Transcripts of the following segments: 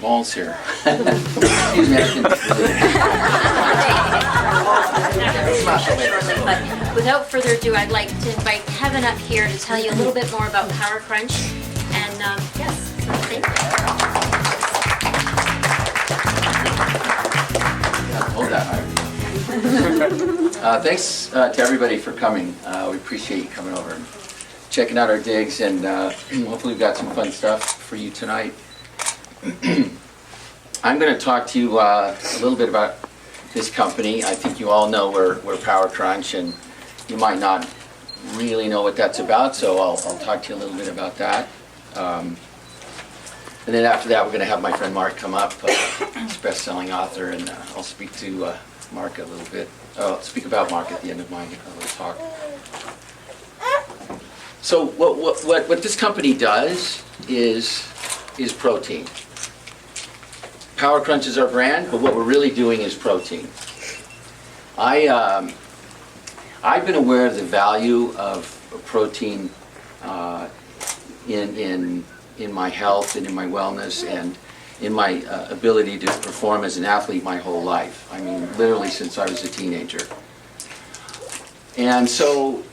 balls here. Excuse me. But without further ado, I'd like to invite Kevin up here to tell you a little bit more about Powercrunch. And yes, so thank you. Hold that higher. Thanks to everybody for coming. We appreciate you coming over and checking out our digs, and hopefully we've got some fun stuff for you tonight. I'm going to talk to you a little bit about this company. I think you all know we're Powercrunch, and you might not really know what that's about, so I'll talk to you a little bit about that. And then after that, we're going to have my friend Mark come up. He's a best-selling author, and I'll speak to Mark a little bit. I'll speak about Mark at the end of my little talk. So what this company does is protein. Powercrunch is our brand, but what we're really doing is protein. I've been aware of the value of protein in my health and in my wellness and in my ability to perform as an athlete my whole life. I mean, literally since I was a teenager. And so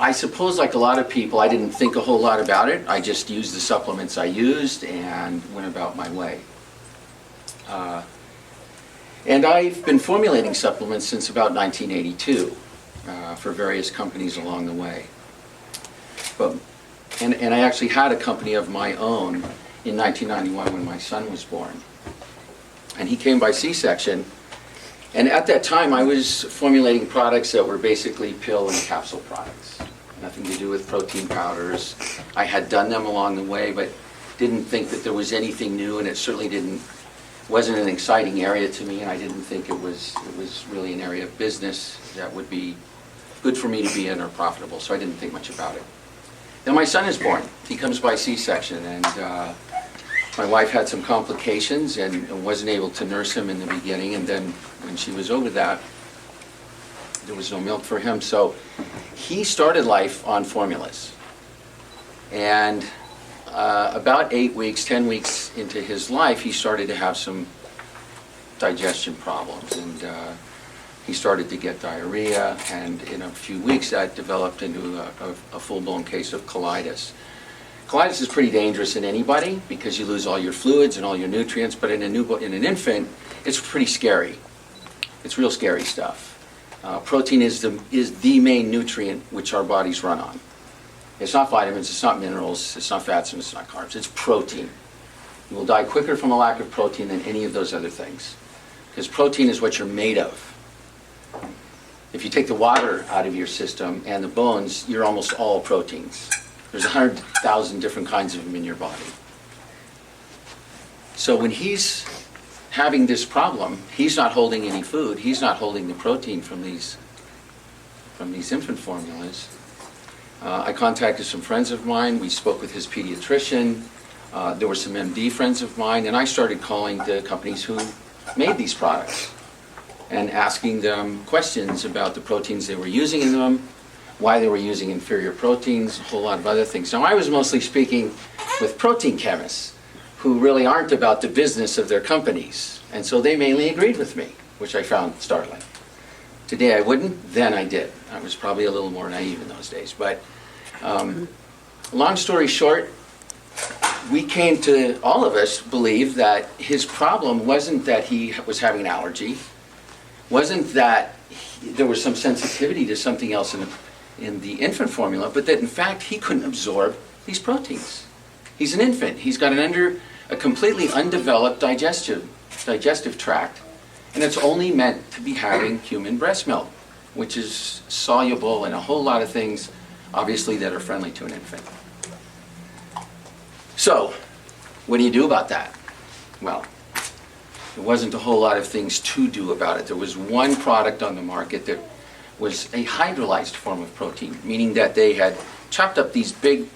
I suppose, like a lot of people, I didn't think a whole lot about it. I just used the supplements I used and went about my way. And I've been formulating supplements since about 1982 for various companies along the way. And I actually had a company of my own in 1991 when my son was born. And he came by C-section. And at that time, I was formulating products that were basically pill and capsule products. Nothing to do with protein powders. I had done them along the way, but didn't think that there was anything new, and it certainly wasn't an exciting area to me, and I didn't think it was really an area of business that would be good for me to be in or profitable, so I didn't think much about it. Then my son is born. He comes by C-section, and my wife had some complications and wasn't able to nurse him in the beginning, and then when she was over that, there was no milk for him, so he started life on formulas. And about 8 weeks, 10 weeks into his life, he started to have some digestion problems, and he started to get diarrhea, and in a few weeks that developed into a full-blown case of colitis. Colitis is pretty dangerous in anybody because you lose all your fluids and all your nutrients, but in an infant, it's pretty scary. It's real scary stuff. Protein is the main nutrient which our bodies run on. It's not vitamins, it's not minerals, it's not fats, and it's not carbs. It's protein. You will die quicker from a lack of protein than any of those other things, because protein is what you're made of. If you take the water out of your system and the bones, you're almost all proteins. There's 100,000 different kinds of them in your body. So when he's having this problem, he's not holding any food, he's not holding the protein from these infant formulas. I contacted some friends of mine, we spoke with his pediatrician, there were some MD friends of mine, and I started calling the companies who made these products and asking them questions about the proteins they were using in them, why they were using inferior proteins, a whole lot of other things. Now I was mostly speaking with protein chemists who really aren't about the business of their companies, and so they mainly agreed with me, which I found startling. Today I wouldn't, then I did. I was probably a little more naive in those days, but long story short, we came to, all of us believe that his problem wasn't that he was having an allergy, wasn't that there was some sensitivity to something else in the infant formula, but that in fact he couldn't absorb these proteins. He's an infant. He's got a completely undeveloped digestive tract, and it's only meant to be having human breast milk, which is soluble in a whole lot of things, obviously, that are friendly to an infant. So, what do you do about that? Well, there wasn't a whole lot of things to do about it. There was one product on the market that was a hydrolyzed form of protein, meaning that they had chopped up these big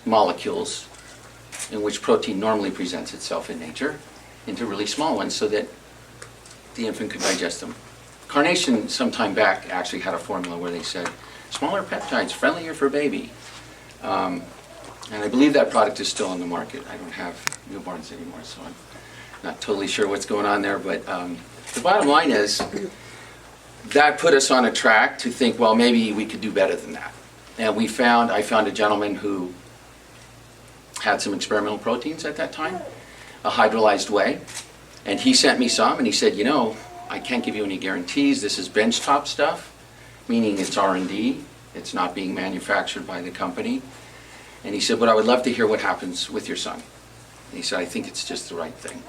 molecules in which protein normally presents itself in nature into really small ones so that the infant could digest them. Carnation, some time back, actually had a formula where they said, smaller peptides, friendlier for baby. And I believe that product is still on the market. I don't have newborns anymore, so I'm not totally sure what's going on there. But the bottom line is that put us on a track to think, well, maybe we could do better than that. And I found a gentleman who had some experimental proteins at that time, a hydrolyzed whey. And he sent me some, and he said, you know, I can't give you any guarantees. This is benchtop stuff, meaning it's R&D. It's not being manufactured by the company. And he said, but I would love to hear what happens with your son. And he said, I think it's just the right thing.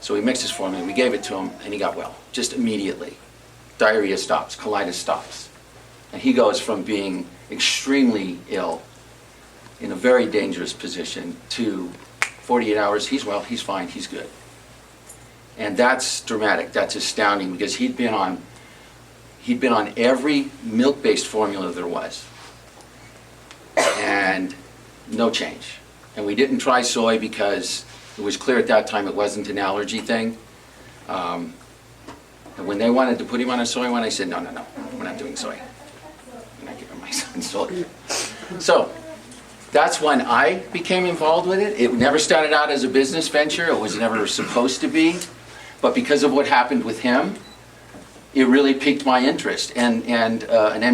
So we mixed his formula, we gave it to him, and he got well, just immediately. Diarrhea stops, colitis stops. And he goes from being extremely ill, in a very dangerous position, to 48 hours, he's well, he's fine, he's good. And that's dramatic, that's astounding, because he'd been on every milk-based formula there was. And no change. And we didn't try soy because it was clear at that time it wasn't an allergy thing. And when they wanted to put him on a soy one, I said, no, we're not doing soy. I'm not giving my son soy. So that's when I became involved with it. It never started out as a business venture. It was never supposed to be. But because of what happened with him, it really piqued my interest. And an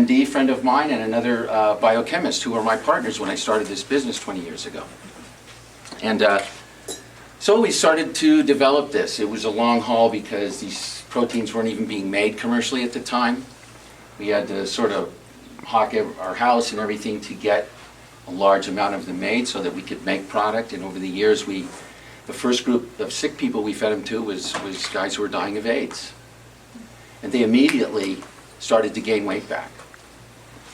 MD friend of mine and another biochemist who were my partners when I started this business 20 years ago. And so we started to develop this. It was a long haul because these proteins weren't even being made commercially at the time. We had to sort of hawk our house and everything to get a large amount of them made so that we could make product. And over the years, the first group of sick people we fed them to was guys who were dying of AIDS. And they immediately started to gain weight back.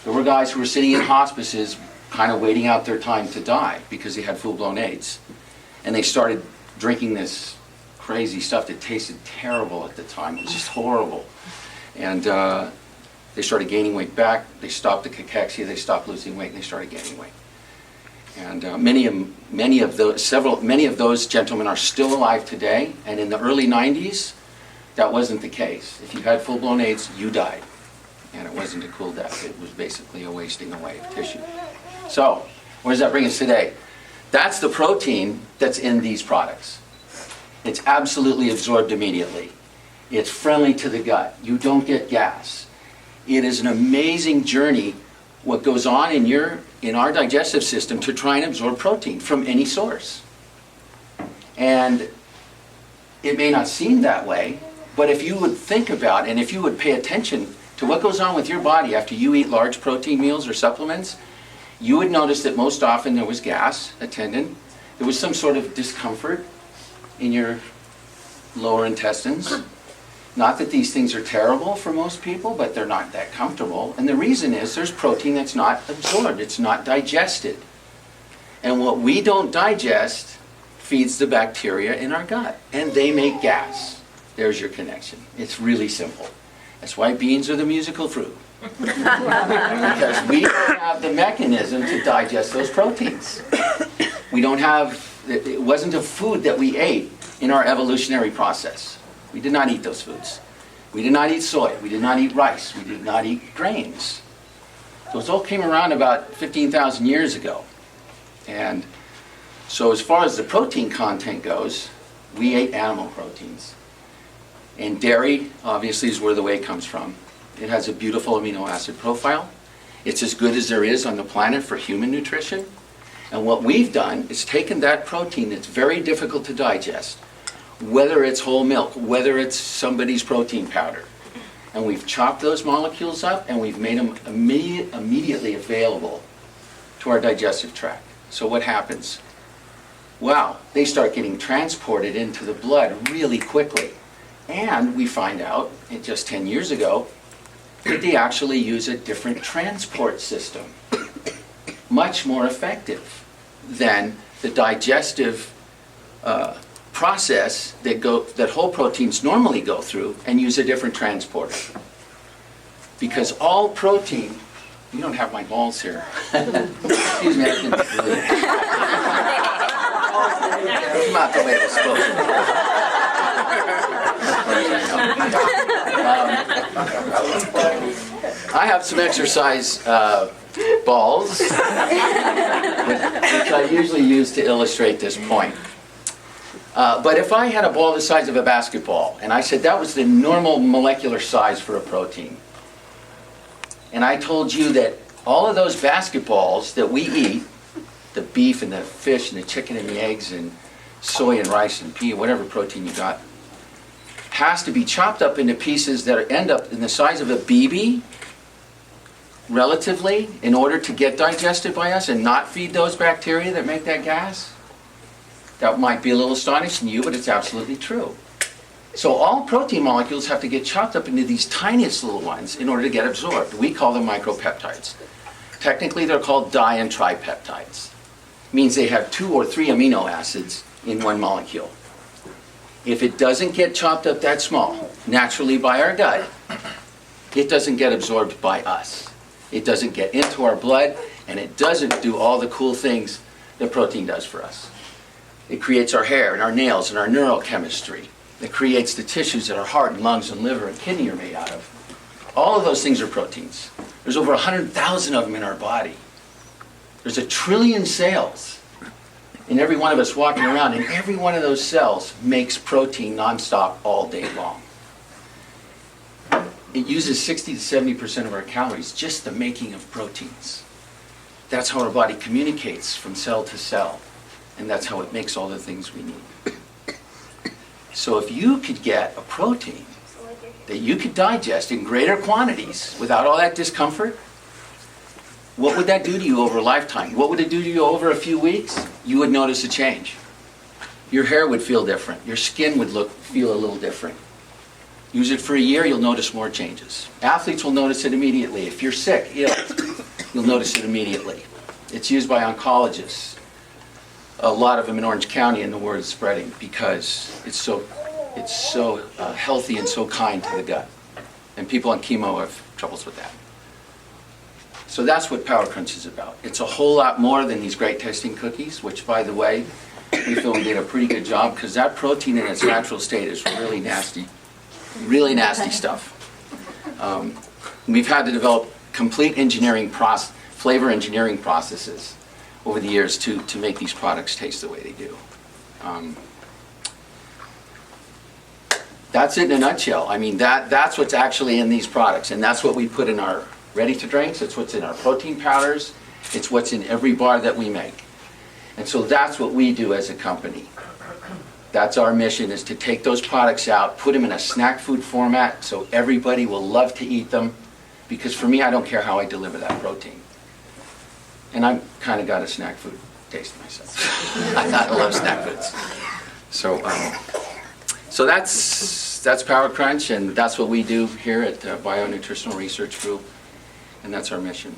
There were guys who were sitting in hospices kind of waiting out their time to die because they had full-blown AIDS. And they started drinking this crazy stuff that tasted terrible at the time. It was just horrible. And they started gaining weight back. They stopped the cachexia. They stopped losing weight, and they started gaining weight. And many of those gentlemen are still alive today. And in the early 90s, that wasn't the case. If you had full-blown AIDS, you died. And it wasn't a cool death. It was basically a wasting away of tissue. So, where does that bring us today? That's the protein that's in these products. It's absolutely absorbed immediately. It's friendly to the gut. You don't get gas. It is an amazing journey what goes on in our digestive system to try and absorb protein from any source. And it may not seem that way, but if you would think about and if you would pay attention to what goes on with your body after you eat large protein meals or supplements, you would notice that most often there was gas attendant. There was some sort of discomfort in your lower intestines. Not that these things are terrible for most people, but they're not that comfortable. And the reason is there's protein that's not absorbed. It's not digested. And what we don't digest feeds the bacteria in our gut. And they make gas. There's your connection. It's really simple. That's why beans are the musical fruit. Because we don't have the mechanism to digest those proteins. We don't have, it wasn't a food that we ate in our evolutionary process. We did not eat those foods. We did not eat soy. We did not eat rice. We did not eat grains. Those all came around about 15,000 years ago. And so as far as the protein content goes, we ate animal proteins. And dairy, obviously, is where the whey comes from. It has a beautiful amino acid profile. It's as good as there is on the planet for human nutrition. And what we've done is taken that protein that's very difficult to digest, whether it's whole milk, whether it's somebody's protein powder, and we've chopped those molecules up and we've made them immediately available to our digestive tract. So what happens? Wow, they start getting transported into the blood really quickly. And we find out, just 10 years ago, that they actually use a different transport system, much more effective than the digestive process that whole proteins normally go through, and use a different transporter. Because all protein, you don't have my balls here. Excuse me, I didn't really. It's not the way it was supposed to be. I have some exercise balls, which I usually use to illustrate this point. But if I had a ball the size of a basketball, and I said that was the normal molecular size for a protein, and I told you that all of those basketballs that we eat, the beef and the fish and the chicken and the eggs and soy and rice and pea, whatever protein you got, has to be chopped up into pieces that end up in the size of a BB, relatively, in order to get digested by us and not feed those bacteria that make that gas. That might be a little astonishing to you, but it's absolutely true. So all protein molecules have to get chopped up into these tiniest little ones in order to get absorbed. We call them micropeptides. Technically, they're called di- and tripeptides. Means they have 2 or 3 amino acids in one molecule. If it doesn't get chopped up that small, naturally by our gut, it doesn't get absorbed by us. It doesn't get into our blood, and it doesn't do all the cool things that protein does for us. It creates our hair and our nails and our neurochemistry. It creates the tissues that our heart and lungs and liver and kidney are made out of. All of those things are proteins. There's over 100,000 of them in our body. There's 1 trillion cells in every one of us walking around, and every one of those cells makes protein nonstop all day long. It uses 60 to 70% of our calories, just the making of proteins. That's how our body communicates from cell to cell, and that's how it makes all the things we need. So if you could get a protein that you could digest in greater quantities without all that discomfort, what would that do to you over a lifetime? What would it do to you over a few weeks? You would notice a change. Your hair would feel different. Your skin would feel a little different. Use it for a year, you'll notice more changes. Athletes will notice it immediately. If you're sick, ill, you'll notice it immediately. It's used by oncologists. A lot of them in Orange County, and the word is spreading because it's so healthy and so kind to the gut. And people on chemo have troubles with that. So that's what Powercrunch is about. It's a whole lot more than these great tasting cookies, which, by the way, we feel we did a pretty good job because that protein in its natural state is really nasty stuff. We've had to develop complete flavor engineering processes over the years to make these products taste the way they do. That's it in a nutshell. I mean, that's what's actually in these products, and that's what we put in our ready-to-drinks. It's what's in our protein powders. It's what's in every bar that we make. And so that's what we do as a company. That's our mission, is to take those products out, put them in a snack food format so everybody will love to eat them. Because for me, I don't care how I deliver that protein. And I've kind of got a snack food taste myself. I love snack foods. So that's Powercrunch, and that's what we do here at Bio Nutritional Research Group, and that's our mission.